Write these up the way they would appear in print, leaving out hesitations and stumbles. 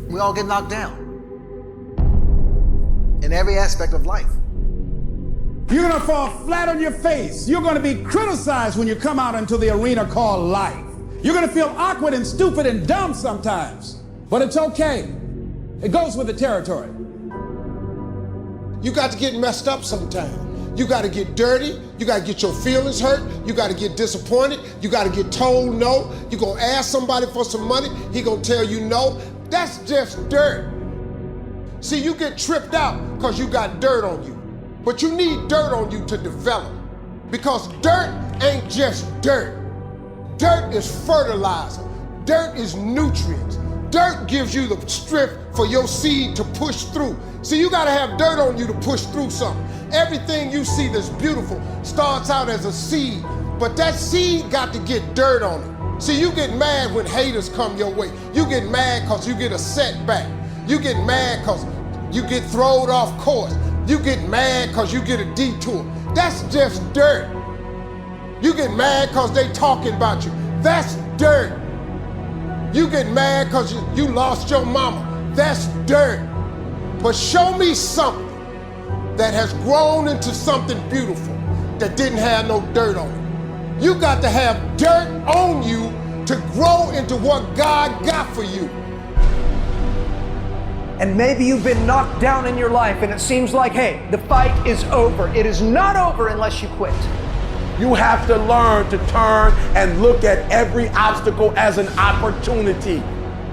We all get knocked down in every aspect of life. You're gonna fall flat on your face. You're gonna be criticized when you come out into the arena called life. You're gonna feel awkward and stupid and dumb sometimes, but it's okay. It goes with the territory. You got to get messed up sometimes. You got to get dirty. You got to get your feelings hurt. You got to get disappointed. You got to get told no. You're gonna ask somebody for some money. He gonna tell you no. That's just dirt. See, you get tripped out because you got dirt on you. But you need dirt on you to develop. Because dirt ain't just dirt. Dirt is fertilizer. Dirt is nutrients. Dirt gives you the strength for your seed to push through. See, you gotta have dirt on you to push through something. Everything you see that's beautiful starts out as a seed, but that seed got to get dirt on it. See, you get mad when haters come your way. You get mad because you get a setback. You get mad because you get thrown off course. You get mad because you get a detour. That's just dirt. You get mad because they talking about you. That's dirt. You get mad because you lost your mama. That's dirt. But show me something that has grown into something beautiful that didn't have no dirt on it. You got to have dirt on you to grow into what God got for you. And maybe you've been knocked down in your life and it seems like, hey, the fight is over. It is not over unless you quit. You have to learn to turn and look at every obstacle as an opportunity.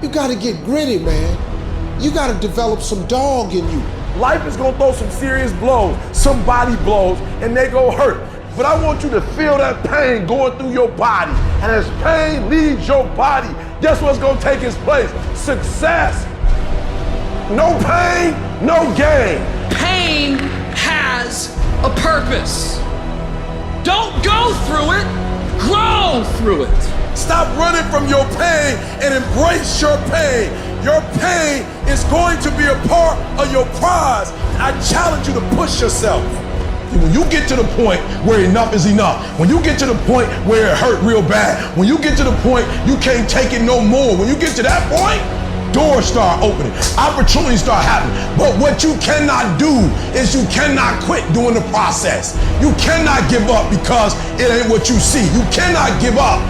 You got to get gritty, man. You got to develop some dog in you. Life is gonna throw some serious blows, some body blows, and they go hurt. But I want you to feel that pain going through your body. And as pain leaves your body, guess what's gonna take its place? Success. No pain, no gain. Pain has a purpose. Don't go through it, grow through it. Stop running from your pain and embrace your pain. Your pain is going to be a part of your prize. I challenge you to push yourself. When you get to the point where enough is enough, when you get to the point where it hurt real bad, when you get to the point you can't take it no more, when you get to that point, doors start opening, opportunities start happening. But what you cannot do is you cannot quit during the process. You cannot give up because it ain't what you see. You cannot give up.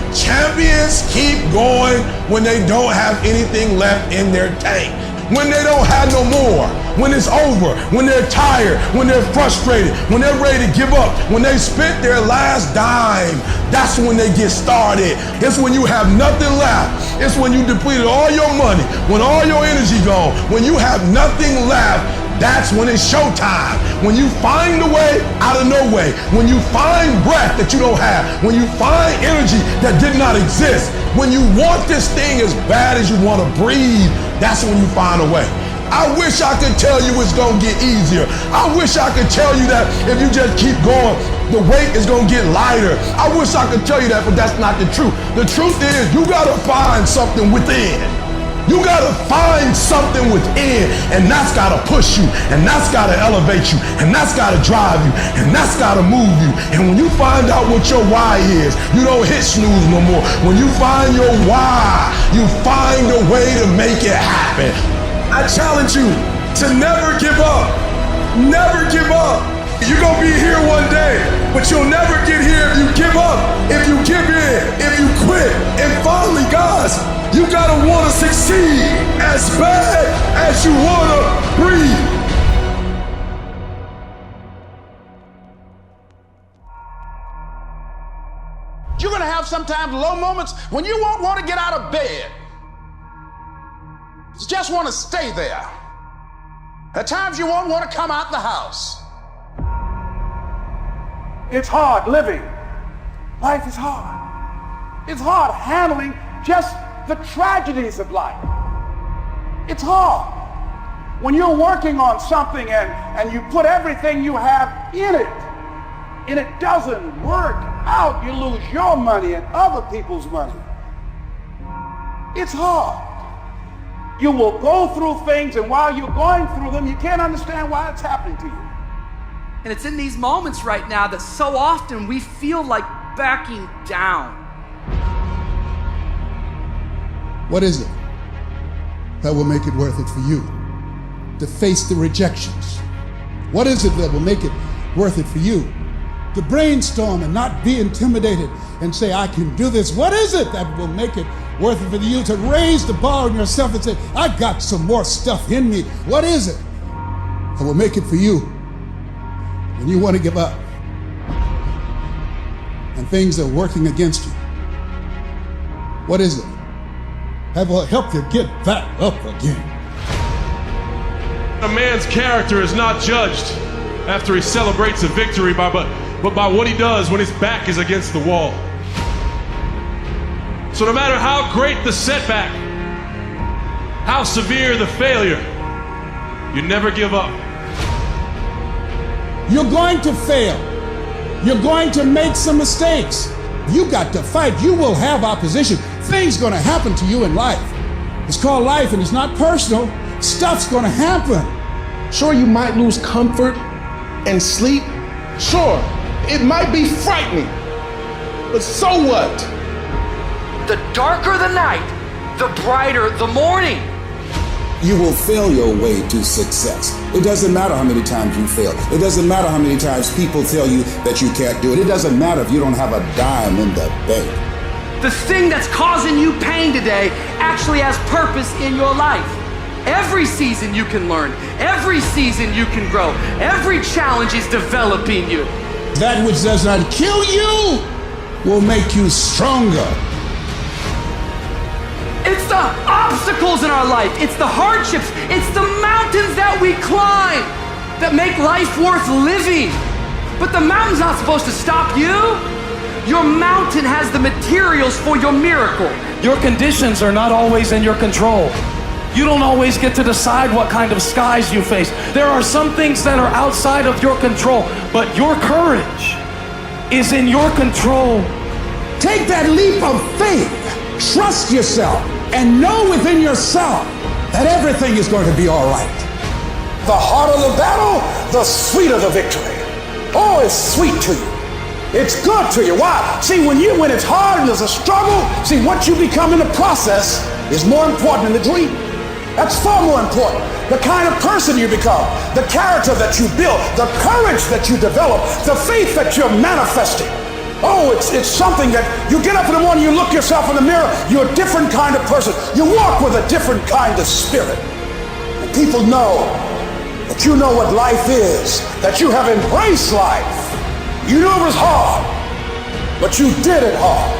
Champions keep going when they don't have anything left in their tank. When they don't have no more, when it's over, when they're tired, when they're frustrated, when they're ready to give up, when they spent their last dime, that's when they get started. It's when you have nothing left. It's when you depleted all your money, when all your energy gone, when you have nothing left. That's when it's showtime. When you find a way out of no way. When you find breath that you don't have. When you find energy that did not exist. When you want this thing as bad as you want to breathe, that's when you find a way. I wish I could tell you it's gonna get easier. I wish I could tell you that if you just keep going, the weight is gonna get lighter. I wish I could tell you that, but that's not the truth. The truth is you gotta find something within. You gotta find something within, and that's gotta push you, and that's gotta elevate you, and that's gotta drive you, and that's gotta move you. And when you find out what your why is, you don't hit snooze no more. When you find your why, you find a way to make it happen. I challenge you to never give up. Never give up. You're gonna be here one day, but you'll never get here if you give up, if you give in, if you quit. And finally, guys, you gotta wanna succeed as bad as you wanna breathe. You're gonna have sometimes low moments when you won't want to get out of bed. You just want to stay there. At times you won't want to come out the house. It's hard living. Life is hard. It's hard handling just the tragedies of life. It's hard when you're working on something and you put everything you have in it and it doesn't work out. You lose your money and other people's money. It's hard. You will go through things, and while you're going through them, you can't understand why it's happening to you. And it's in these moments right now that so often we feel like backing down. What is it? that will make it worth it for you to face the rejections? What is it that will make it worth it for you to brainstorm and not be intimidated and say, I can do this? What is it that will make it worth it for you to raise the bar on yourself and say, I got some more stuff in me? What is it that will make it for you when you want to give up and things are working against you? What is it that will help you get back up again? A man's character is not judged after he celebrates a victory but by what he does when his back is against the wall. So no matter how great the setback, how severe the failure, you never give up. You're going to fail. You're going to make some mistakes. You got to fight. You will have opposition. Things going to happen to you in life. It's called life, and it's not personal. Stuff's going to happen. Sure, you might lose comfort and sleep. Sure, it might be frightening. But so what? The darker the night, the brighter the morning. You will fail your way to success. It doesn't matter how many times you fail. It doesn't matter how many times people tell you that you can't do it. It doesn't matter if you don't have a dime in the bank. The thing that's causing you pain today actually has purpose in your life. Every season you can learn. Every season you can grow. Every challenge is developing you. That which does not kill you will make you stronger. It's the obstacles in our life. It's the hardships. It's the mountains that we climb that make life worth living. But the mountain's not supposed to stop you. Your mountain has the materials for your miracle. Your conditions are not always in your control. You don't always get to decide what kind of skies you face. There are some things that are outside of your control, but your courage is in your control. Take that leap of faith. Trust yourself and know within yourself that everything is going to be all right. The harder the battle, the sweeter the victory. Oh, it's sweet to you. It's good to you. Why? See, when it's hard and there's a struggle, see, what you become in the process is more important than the dream. That's far more important. The kind of person you become, the character that you build, the courage that you develop, the faith that you're manifesting. Oh, it's something that you get up in the morning, you look yourself in the mirror, you're a different kind of person. You walk with a different kind of spirit. And people know that you know what life is, that you have embraced life. You knew it was hard, but you did it hard.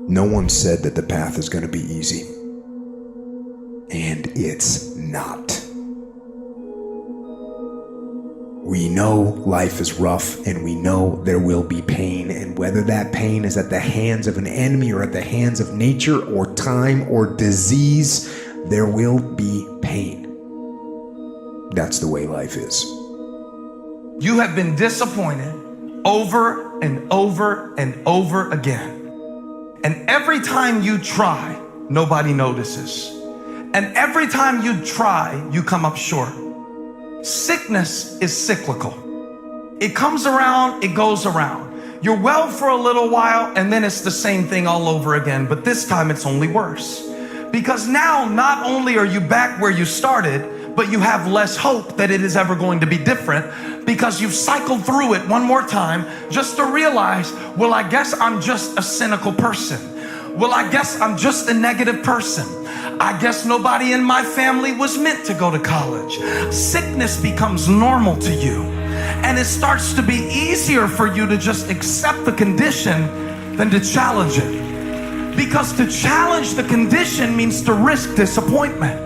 No one said that the path is going to be easy. And it's not. We know life is rough, and we know there will be pain, and whether that pain is at the hands of an enemy or at the hands of nature or time or disease, there will be pain. That's the way life is. You have been disappointed over and over and over again. And every time you try, nobody notices. And every time you try, you come up short. Sickness is cyclical. It comes around, it goes around. You're well for a little while, and then it's the same thing all over again, but this time it's only worse. Because now, not only are you back where you started, but you have less hope that it is ever going to be different, because you've cycled through it one more time just to realize, well, I guess I'm just a cynical person. Well, I guess I'm just a negative person. I guess nobody in my family was meant to go to college. Sickness becomes normal to you, and it starts to be easier for you to just accept the condition than to challenge it. Because to challenge the condition means to risk disappointment.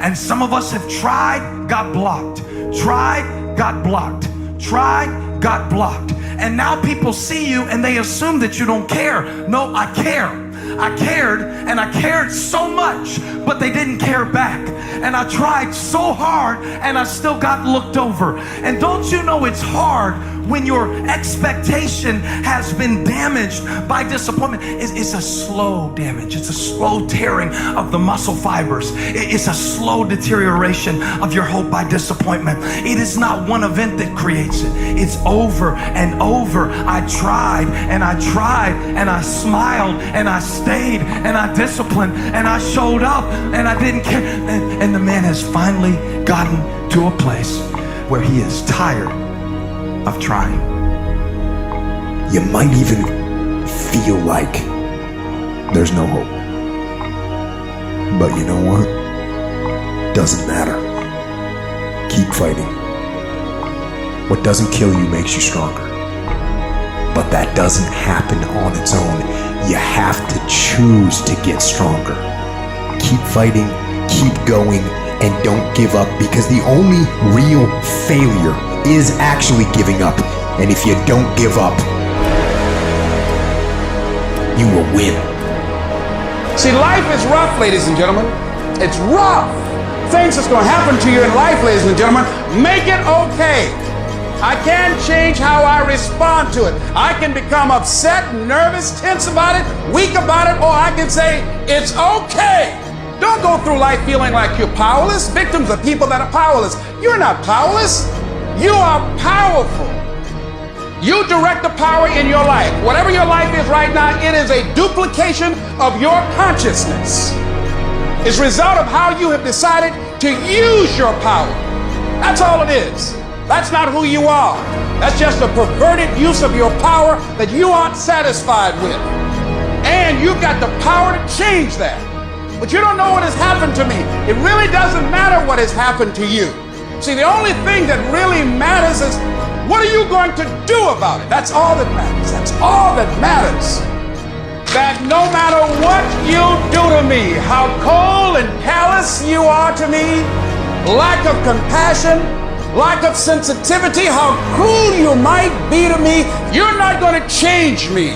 And some of us have tried, got blocked, tried, got blocked, tried, got blocked. And now people see you and they assume that you don't care. No, I care. I cared, and I cared so much, but they didn't care back. And I tried so hard, and I still got looked over. And don't you know it's hard when your expectation has been damaged by disappointment? It's a slow damage. It's a slow tearing of the muscle fibers. It's a slow deterioration of your hope by disappointment. It is not one event that creates it. It's over and over. I tried, and I tried, and I smiled, and I stayed, and I disciplined, and I showed up, and I didn't care. And the man has finally gotten to a place where he is tired of trying. You might even feel like there's no hope. But you know what? Doesn't matter. Keep fighting. What doesn't kill you makes you stronger. But that doesn't happen on its own. You have to choose to get stronger. Keep fighting, keep going, and don't give up, because the only real failure is actually giving up. And if you don't give up, you will win. See, life is rough, ladies and gentlemen. It's rough. Things that's going to happen to you in life, ladies and gentlemen, make it okay. I can't change how I respond to it. I can become upset, nervous, tense about it, weak about it, or I can say, it's okay. Don't go through life feeling like you're powerless. Victims are people that are powerless. You're not powerless. You are powerful. You direct the power in your life. Whatever your life is right now, it is a duplication of your consciousness. It's a result of how you have decided to use your power. That's all it is. That's not who you are. That's just a perverted use of your power that you aren't satisfied with. And you've got the power to change that. But you don't know what has happened to me. It really doesn't matter what has happened to you. See, the only thing that really matters is, what are you going to do about it? That's all that matters. That's all that matters. That no matter what you do to me, how cold and callous you are to me, lack of compassion, lack of sensitivity, how cruel you might be to me, you're not going to change me.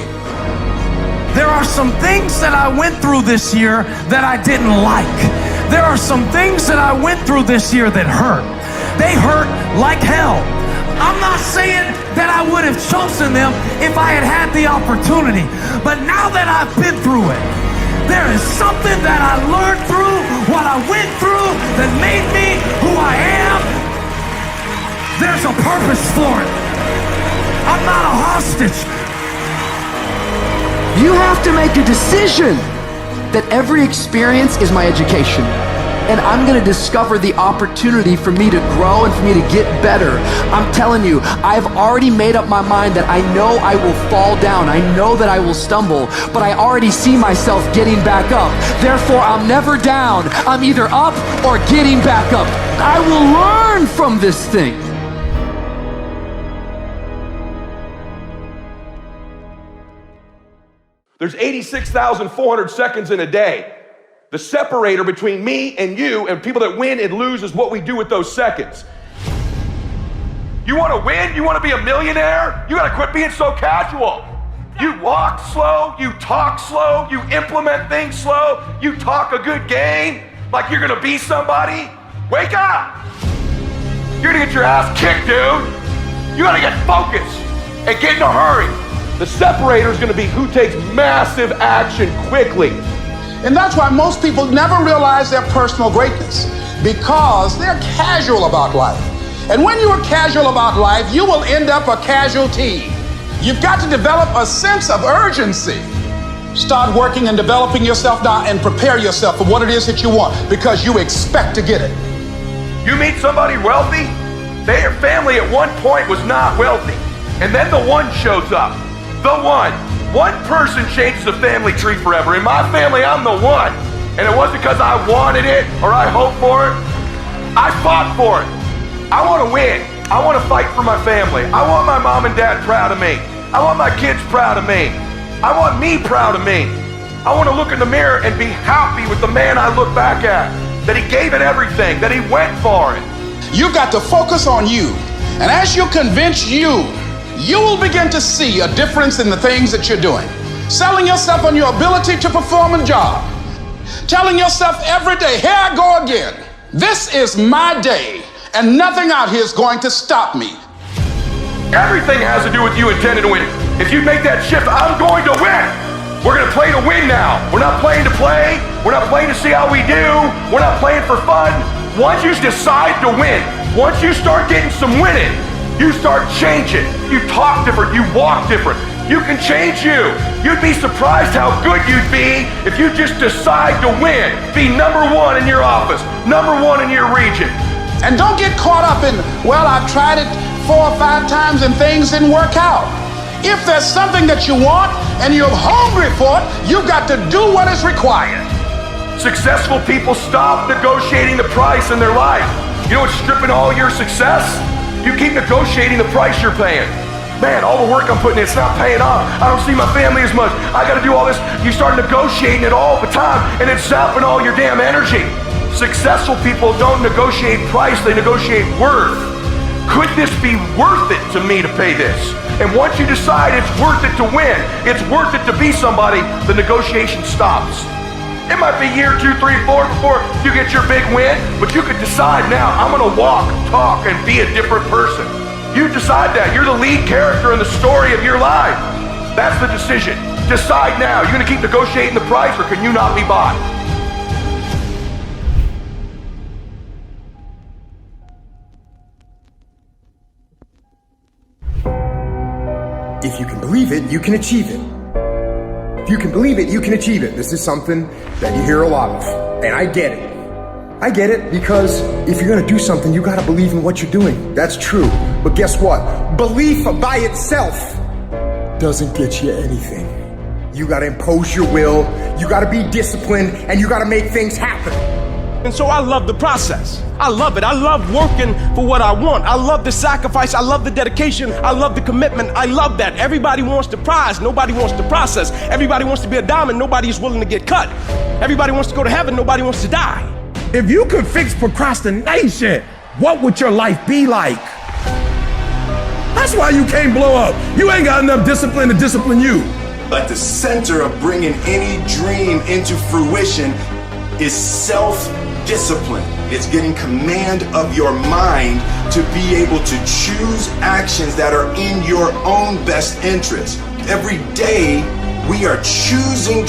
There are some things that I went through this year that I didn't like. There are some things that I went through this year that hurt. They hurt like hell. I'm not saying that I would have chosen them if I had had the opportunity. But now that I've been through it, there is something that I learned through what I went through that made me who I am. There's a purpose for it. I'm not a hostage. You have to make a decision that every experience is my education. And I'm gonna discover the opportunity for me to grow and for me to get better. I'm telling you, I've already made up my mind that I know I will fall down. I know that I will stumble, but I already see myself getting back up. Therefore, I'm never down. I'm either up or getting back up. I will learn from this thing. There's 86,400 seconds in a day. The separator between me and you and people that win and lose is what we do with those seconds. You want to win? You want to be a millionaire? You got to quit being so casual. You walk slow, you talk slow, you implement things slow, you talk a good game like you're going to be somebody. Wake up! You're going to get your ass kicked, dude. You got to get focused and get in a hurry. The separator is going to be who takes massive action quickly. And that's why most people never realize their personal greatness, because they're casual about life. And when you are casual about life, you will end up a casualty. You've got to develop a sense of urgency. Start working and developing yourself now and prepare yourself for what it is that you want, because you expect to get it. You meet somebody wealthy, their family at one point was not wealthy. And then the one shows up. The one. One person changes the family tree forever. In my family, I'm the one. And it wasn't because I wanted it or I hoped for it. I fought for it. I want to win. I want to fight for my family. I want my mom and dad proud of me. I want my kids proud of me. I want me proud of me. I want to look in the mirror and be happy with the man I look back at. That he gave it everything. That he went for it. You've got to focus on you. And as you convince you, you will begin to see a difference in the things that you're doing. Selling yourself on your ability to perform a job. Telling yourself every day, here I go again. This is my day, and nothing out here is going to stop me. Everything has to do with you intending to win. If you make that shift, I'm going to win. We're going to play to win now. We're not playing to play. We're not playing to see how we do. We're not playing for fun. Once you decide to win, once you start getting some winning, you start changing. You talk different. You walk different. You can change you. You'd be surprised how good you'd be if you just decide to win. Be number one in your office, number one in your region. And don't get caught up in, well, I've tried it 4 or 5 times and things didn't work out. If there's something that you want and you're hungry for it, you've got to do what is required. Successful people stop negotiating the price in their life. You know what's stripping all your success? You keep negotiating the price you're paying. Man, all the work I'm putting in, it's not paying off. I don't see my family as much. I gotta do all this. You start negotiating it all the time and it's sapping all your damn energy. Successful people don't negotiate price, they negotiate worth. Could this be worth it to me to pay this? And once you decide it's worth it to win, it's worth it to be somebody, the negotiation stops. It might be year 2, 3, 4 before you get your big win, but you could decide now, I'm gonna walk, talk, and be a different person. You decide that. You're the lead character in the story of your life. That's the decision. Decide now. You're gonna keep negotiating the price, or can you not be bought? If you can believe it, you can achieve it. If you can believe it, you can achieve it. This is something that you hear a lot of, and I get it. I get it, because if you're gonna do something, you gotta believe in what you're doing. That's true. But guess what? Belief by itself doesn't get you anything. You gotta impose your will, you gotta be disciplined, and you gotta make things happen. And so I love the process. I love it. I love working for what I want. I love the sacrifice. I love the dedication. I love the commitment. I love that. Everybody wants the prize. Nobody wants the process. Everybody wants to be a diamond. Nobody is willing to get cut. Everybody wants to go to heaven. Nobody wants to die. If you could fix procrastination, what would your life be like? That's why you can't blow up. You ain't got enough discipline to discipline you. But the center of bringing any dream into fruition is self-discipline. It's getting command of your mind to be able to choose actions that are in your own best interest. Every day, we are choosing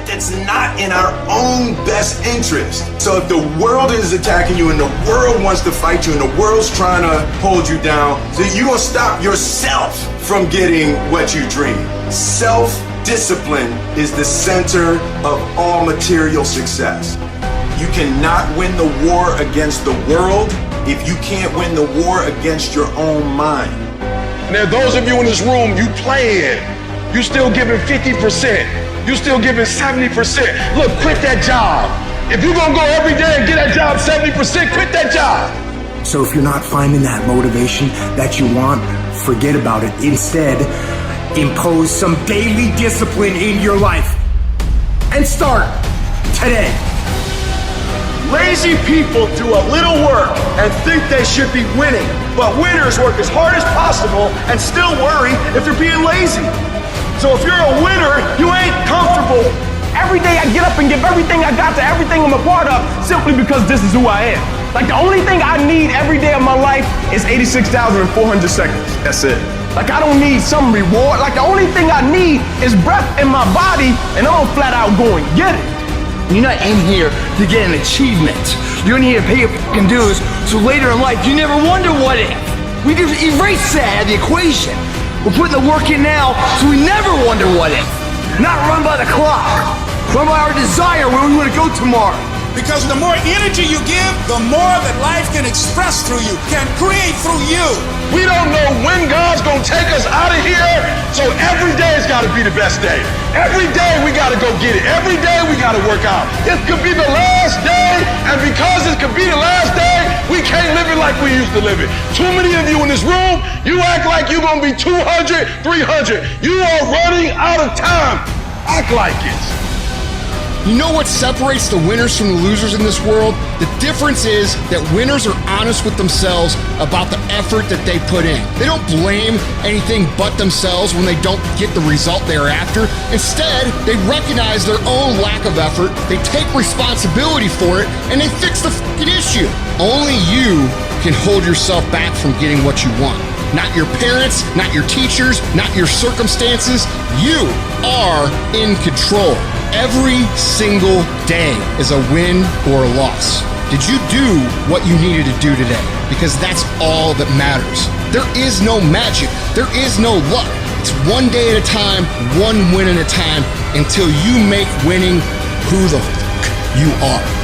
that's not in our own best interest. So if the world is attacking you and the world wants to fight you and the world's trying to hold you down, so you're gonna stop yourself from getting what you dream. Self-discipline is the center of all material success. You cannot win the war against the world if you can't win the war against your own mind. And there are those of you in this room, you playing. You still giving 50%. You still giving 70%. Look, quit that job. If you're gonna go every day and get that job 70%, quit that job. So if you're not finding that motivation that you want, forget about it. Instead, impose some daily discipline in your life. And start today. Lazy people do a little work and think they should be winning, but winners work as hard as possible and still worry if they're being lazy. So if you're a winner, you ain't comfortable. Every day I get up and give everything I got to everything I'm a part of simply because this is who I am. Like the only thing I need every day of my life is 86,400 seconds. That's it. Like I don't need some reward. Like the only thing I need is breath in my body and I'm flat out going, get it. You're not in here to get an achievement. You're in here to pay your fucking dues, so later in life you never wonder what if. We just erase that out of the equation. We're putting the work in now, so we never wonder what if. Not run by the clock. Run by our desire where we want to go tomorrow. Because the more energy you give, the more that life can express through you, can create through you. We don't know when God's gonna take us out of here, so every day's gotta be the best day. Every day we gotta go get it. Every day we gotta work out. This could be the last day, and because it could be the last day, we can't live it like we used to live it. Too many of you in this room, you act like you're gonna be 200, 300. You are running out of time. Act like it. You know what separates the winners from the losers in this world? The difference is that winners are honest with themselves about the effort that they put in. They don't blame anything but themselves when they don't get the result they're after. Instead, they recognize their own lack of effort, they take responsibility for it, and they fix the fucking issue. Only you can hold yourself back from getting what you want. Not your parents, not your teachers, not your circumstances. You are in control. Every single day is a win or a loss. Did you do what you needed to do today? Because that's all that matters. There is no magic. There is no luck. It's one day at a time, one win at a time, until you make winning who the fuck you are.